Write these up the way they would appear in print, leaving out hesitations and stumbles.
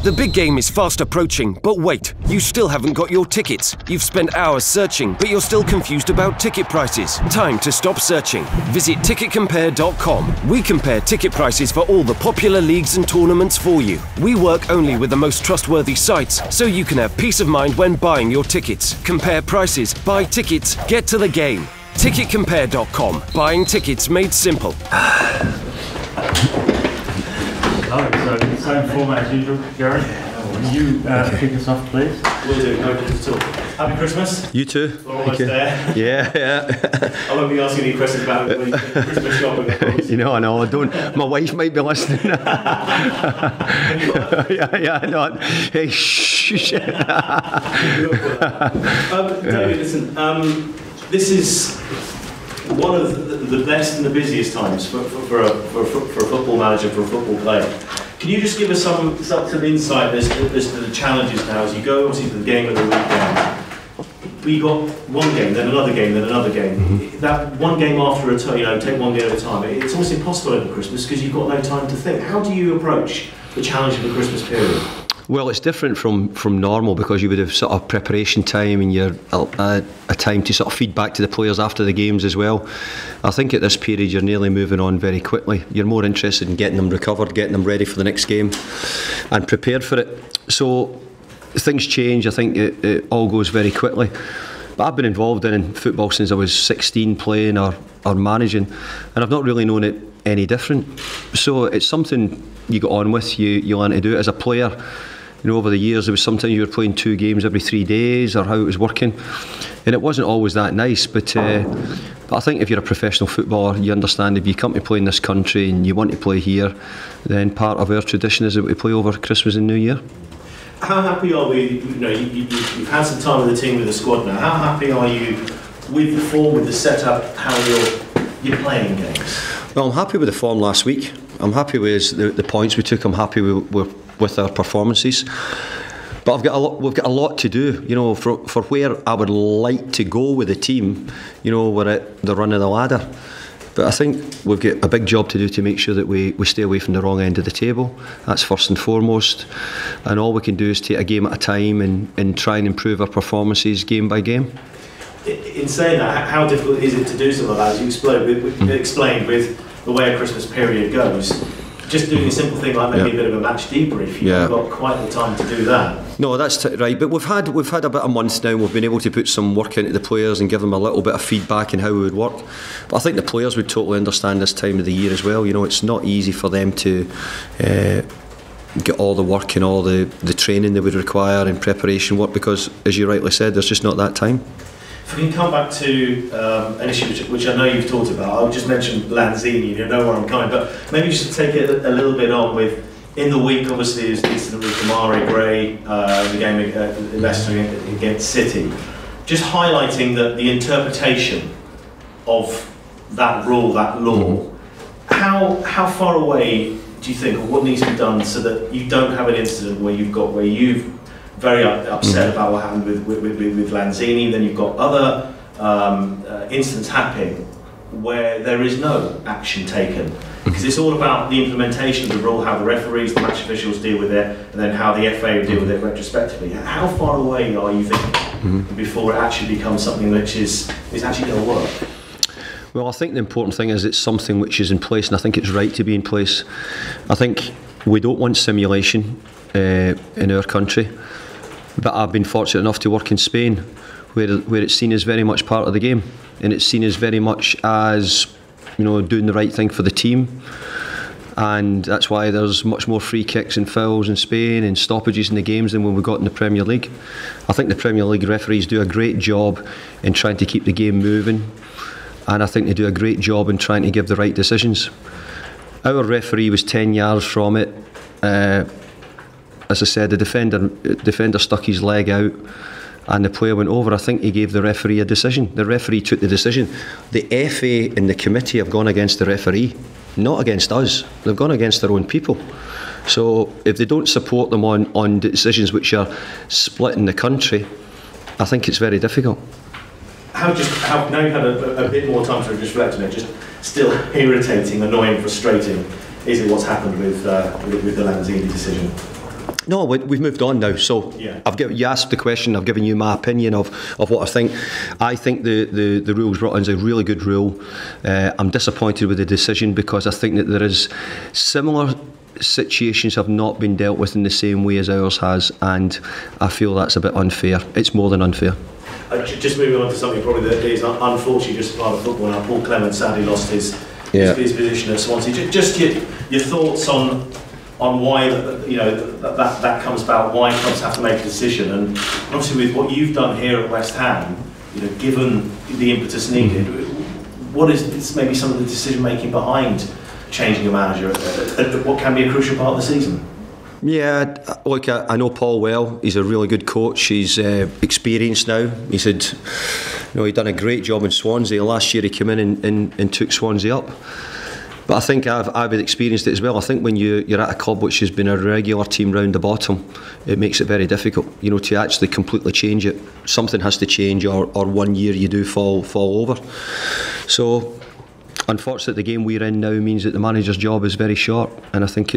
The big game is fast approaching, but wait, you still haven't got your tickets. You've spent hours searching, but you're still confused about ticket prices. Time to stop searching. Visit ticketcompare.com. We compare ticket prices for all the popular leagues and tournaments for you. We work only with the most trustworthy sites, so you can have peace of mind when buying your tickets. Compare prices, buy tickets, get to the game. Ticketcompare.com. Buying tickets made simple. So, same format as usual, Gary. Will you kick us off, please? Will do, no problems at all. Happy Christmas. You too. We're almost there. Yeah. I won't be asking any questions about Christmas shopping. You know, I know, I don't. My wife might be listening. yeah, no. Hey, shh. David, listen, this is one of the best and the busiest times for a football manager, for a football player. Can you just give us some insight as to the challenges now as you go obviously to the game of the weekend? We got one game, then another game, then another game. Mm-hmm. That one game after a time, take one game at a time. It's almost impossible over Christmas because you've got no time to think. How do you approach the challenge of the Christmas period? Well, it's different from normal because you would have sort of preparation time and a time to sort of feed back to the players after the games as well. I think at this period you're nearly moving on very quickly. You're more interested in getting them recovered, getting them ready for the next game and prepared for it. So things change. I think it all goes very quickly. But I've been involved in football since I was 16 playing or managing, and I've not really known it any different. So it's something you get on with, you learn to do it as a player. You know, over the years, there was sometimes you were playing 2 games every 3 days, or how it was working, and it wasn't always that nice. But I think if you're a professional footballer, you understand if you come to play in this country and you want to play here, then part of our tradition is that we play over Christmas and New Year. How happy are we? You know, you've had some time with the team, with the squad now. How happy are you with the form, with the setup, how you're playing games? Well, I'm happy with the form last week. I'm happy with the points we took. I'm happy with our performances. But we've got a lot to do. You know, for where I would like to go with the team. You know, we're at the run of the ladder. But I think we've got a big job to do to make sure that we stay away from the wrong end of the table. That's first and foremost. And all we can do is take a game at a time and try and improve our performances game by game. In saying that, how difficult is it to do something like that? As you explained with the way a Christmas period goes, just doing a simple thing like maybe a bit of a match debrief, you haven't got quite the time to do that. No, that's right. But we've had about a month now. We've been able to put some work into the players and give them a little bit of feedback in how we would work. But I think the players would totally understand this time of the year as well. You know, it's not easy for them to get all the work and all the training they would require and preparation work because, as you rightly said, there's just not that time. If we can come back to an issue which I know you've talked about, I'll just mention Lanzini, you know where I'm coming, but maybe just to take it a little bit on with, in the week obviously there's the incident with Kamari Gray, the game Leicester against City, just highlighting the interpretation of that rule, that law. How far away do you think, or what needs to be done so that you don't have an incident where you've very upset about what happened with Lanzini, then you've got other incidents happening where there is no action taken, because it's all about the implementation of the rule, how the referees, the match officials deal with it, and then how the FA deal with it retrospectively. How far away are you thinking before it actually becomes something which is actually going to work? Well, I think the important thing is it's something which is in place, and I think it's right to be in place. I think we don't want simulation in our country. But I've been fortunate enough to work in Spain, where it's seen as very much part of the game, and it's seen as very much as, you know, doing the right thing for the team. And that's why there's much more free kicks and fouls in Spain and stoppages in the games than when we got in the Premier League. I think the Premier League referees do a great job in trying to keep the game moving, and I think they do a great job in trying to give the right decisions. Our referee was 10 yards from it. As I said, the defender stuck his leg out and the player went over. I think he gave the referee a decision. The referee took the decision. The FA and the committee have gone against the referee, not against us. They've gone against their own people. So if they don't support them on decisions which are splitting the country, I think it's very difficult. Now you've had a bit more time to reflect on it, just still irritating, annoying, frustrating, is it what's happened with the Lanzini decision? No, we've moved on now. So Yeah. you asked the question. I've given you my opinion of what I think. I think the rules brought in is a really good rule. I'm disappointed with the decision because I think that there is similar situations have not been dealt with in the same way as ours has, and I feel that's a bit unfair. It's more than unfair. Just moving on to something probably that is unfortunately just part of football now. Paul Clement sadly lost his position at Swansea. Just your thoughts on why that comes about, why clubs have to make a decision, and obviously with what you've done here at West Ham, given the impetus needed, what is maybe some of the decision making behind changing a manager at what can be a crucial part of the season? Yeah, look, I know Paul well. He's a really good coach. He's experienced now. He'd done a great job in Swansea. Last year he came in and took Swansea up. But I think I've experienced it as well. I think when you're at a club which has been a regular team round the bottom, it makes it very difficult, to actually completely change it. Something has to change, or 1 year you do fall over. So, unfortunately, the game we're in now means that the manager's job is very short, and I think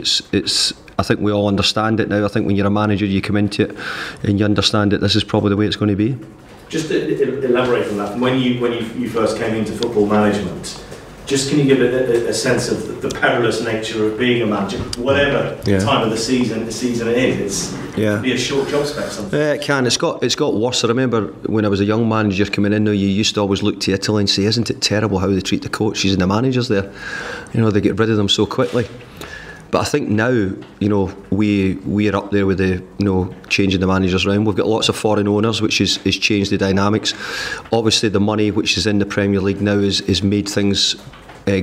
I think we all understand it now. I think when you're a manager, you come into it and you understand that this is probably the way it's going to be. Just to elaborate on that, when you first came into football management, just can you give a sense of the perilous nature of being a manager, whatever time of the season it is? It can be a short job spec sometimes. It can. It's got worse. I remember when I was a young manager coming in, you used to always look to Italy and say, isn't it terrible how they treat the coaches and the managers there? They get rid of them so quickly. But I think now, we're up there with the, changing the managers around. We've got lots of foreign owners, which has changed the dynamics. Obviously, the money which is in the Premier League now is made things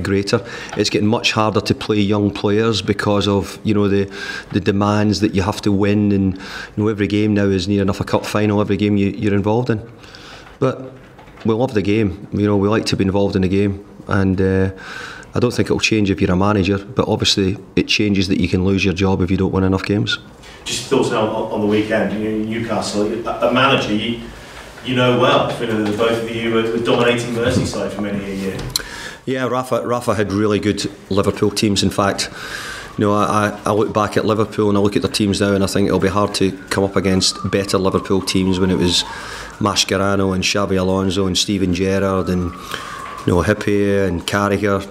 greater. It's getting much harder to play young players because of the demands that you have to win, and every game now is near enough a cup final. Every game you're involved in, but we love the game. We like to be involved in the game, and I don't think it'll change if you're a manager, but obviously it changes that you can lose your job if you don't win enough games. Just thoughts now on the weekend, Newcastle, a manager you know well, both of you were dominating Merseyside for many a year. Yeah, Rafa had really good Liverpool teams. In fact, I look back at Liverpool and I look at their teams now, and I think it'll be hard to come up against better Liverpool teams when it was Mascherano and Xabi Alonso and Steven Gerrard and Hippie and Carragher,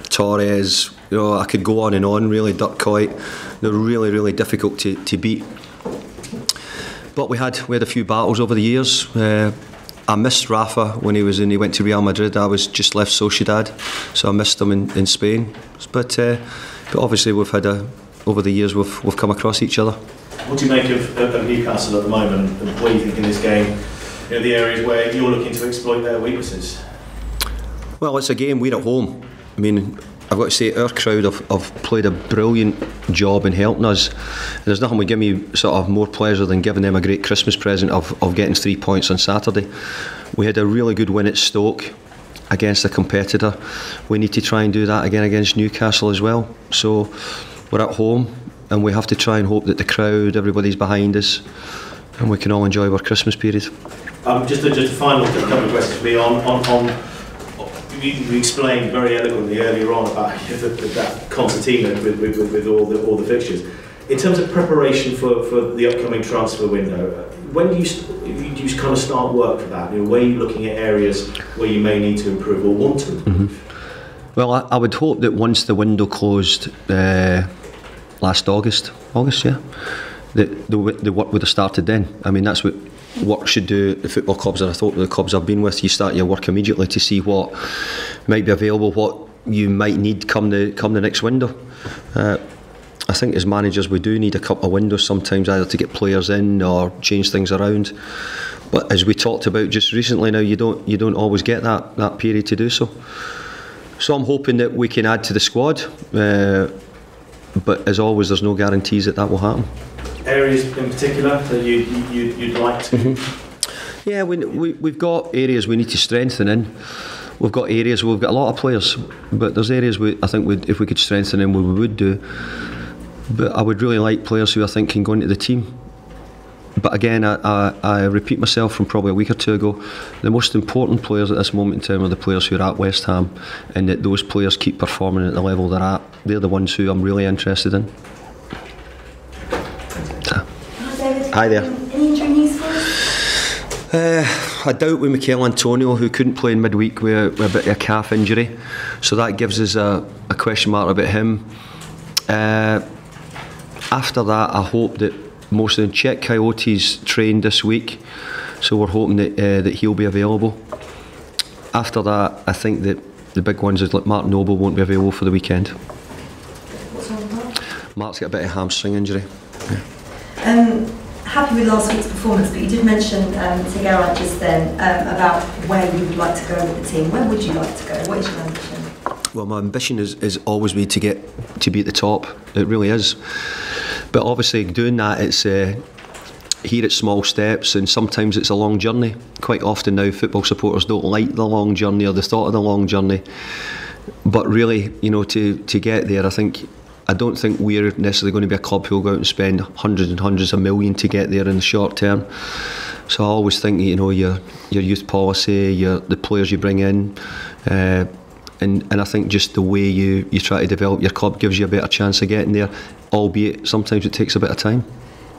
Torres. I could go on and on. Really, Dirk Kuyt. They're really, really difficult to beat. But we had a few battles over the years. I missed Rafa when he went to Real Madrid. I was just left Sociedad, so I missed him in Spain. But obviously we've had over the years we've come across each other. What do you make of Newcastle at the moment, and what do you think in this game? The areas where you're looking to exploit their weaknesses. Well, it's a game. We're at home. I mean, I've got to say, our crowd have played a brilliant job in helping us. There's nothing would give me sort of more pleasure than giving them a great Christmas present of getting 3 points on Saturday. We had a really good win at Stoke against a competitor. We need to try and do that again against Newcastle as well. So we're at home, and we have to try and hope that the crowd, everybody's behind us, and we can all enjoy our Christmas period. Just a final couple of questions for me on you explained very eloquently earlier on about that concertina with all the fixtures. In terms of preparation for the upcoming transfer window, when do you kind of start work for that? Where are you looking at areas where you may need to improve or want to improve? Mm-hmm. Well, I would hope that once the window closed last August, yeah, that the work would have started then. I mean, that's what work should do the football clubs, and I thought the clubs I've been with, you start your work immediately to see what might be available, what you might need come the next window. I think as managers we do need a couple of windows sometimes, either to get players in or change things around. But as we talked about just recently, now you don't always get that period to do so. So I'm hoping that we can add to the squad, but as always, there's no guarantees that will happen. Areas in particular that you'd like to? Mm-hmm. Yeah, we've got areas we need to strengthen in. We've got areas where we've got a lot of players, but there's areas I think if we could strengthen in, we would do. But I would really like players who I think can go into the team. But again, I repeat myself from probably a week or two ago, the most important players at this moment in time are the players who are at West Ham, and that those players keep performing at the level they're at. They're the ones who I'm really interested in. Hi there. Any injury news for us? I doubt with Mikel Antonio, who couldn't play in midweek with a bit of a calf injury, so that gives us a question mark about him. After that, I hope that most of the Czech Coyotes trained this week, so we're hoping that he'll be available. After that, I think that the big ones is like Mark Noble won't be available for the weekend. What's wrong with Mark? Mark's got a bit of hamstring injury. Yeah. Happy with last week's performance, but you did mention to Gerard just then about where you would like to go with the team. Where would you like to go? What is your ambition? Well, my ambition is always be to be at the top. It really is. But obviously, doing that, it's here it's small steps, and sometimes it's a long journey. Quite often now, football supporters don't like the long journey or the thought of the long journey. But really, you know, to get there, I don't think we're necessarily going to be a club who'll go out and spend hundreds and hundreds of million to get there in the short term. So I always think, you know, your youth policy, the players you bring in, and I think just the way you try to develop your club gives you a better chance of getting there, albeit sometimes it takes a bit of time.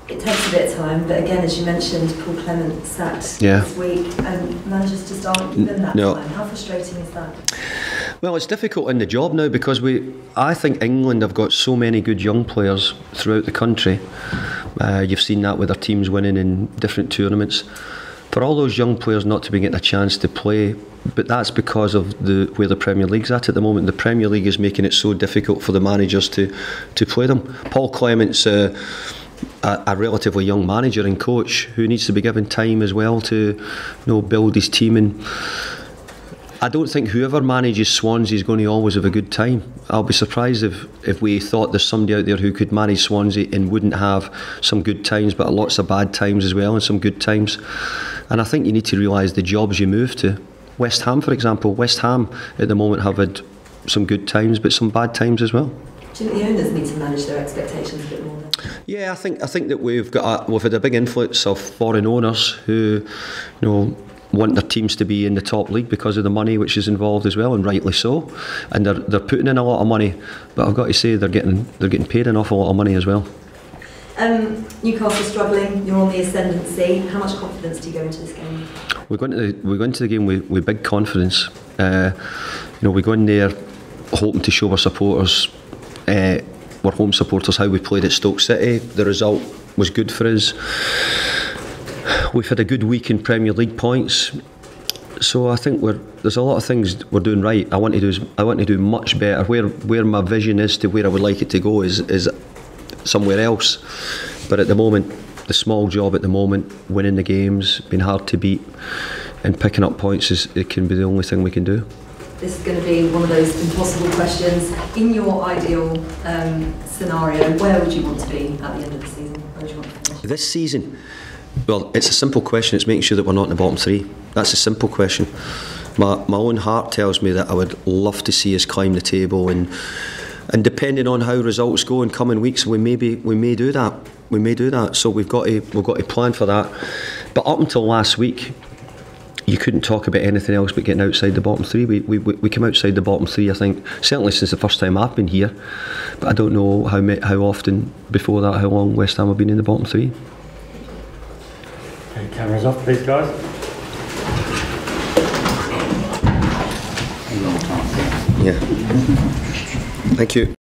It takes a bit of time, but again, as you mentioned, Paul Clement sacked this week, and managers just aren't given that time. How frustrating is that? Well, it's difficult in the job now because I think England have got so many good young players throughout the country. You've seen that with their teams winning in different tournaments. For all those young players not to be getting a chance to play, but that's because of where the Premier League's at the moment. The Premier League is making it so difficult for the managers to play them. Paul Clement's a relatively young manager and coach who needs to be given time as well to build his team. And I don't think whoever manages Swansea is going to always have a good time. I'll be surprised if we thought there's somebody out there who could manage Swansea and wouldn't have some good times, but lots of bad times as well and some good times. And I think you need to realise the jobs you move to. West Ham, for example. West Ham at the moment have had some good times but some bad times as well. Do you think the owners need to manage their expectations a bit more then? Yeah, I think that we've had a big influence of foreign owners who, want their teams to be in the top league because of the money which is involved as well, and rightly so. And they're putting in a lot of money, but I've got to say they're getting paid an awful lot of money as well. Newcastle struggling. You're on the ascendancy. How much confidence do you go into this game? We go into the game with big confidence. We go in there hoping to show our supporters, our home supporters, how we played at Stoke City. The result was good for us. We've had a good week in Premier League points, so I think there's a lot of things we're doing right. I want to do much better. Where my vision is to where I would like it to go is somewhere else. But at the moment, the small job at the moment, winning the games, being hard to beat, and picking up points it can be the only thing we can do. This is going to be one of those impossible questions. In your ideal scenario, where would you want to be at the end of the season? Where would you want to finish? This season. Well, it's a simple question. It's making sure that we're not in the bottom three. That's a simple question. My own heart tells me that I would love to see us climb the table, and depending on how results go in coming weeks, we may do that. We may do that. So we've got to plan for that. But up until last week, you couldn't talk about anything else but getting outside the bottom three. We came outside the bottom three, I think, certainly since the first time I've been here. But I don't know how often before that, how long West Ham have been in the bottom three. Okay, cameras off, please, guys. Yeah. Thank you.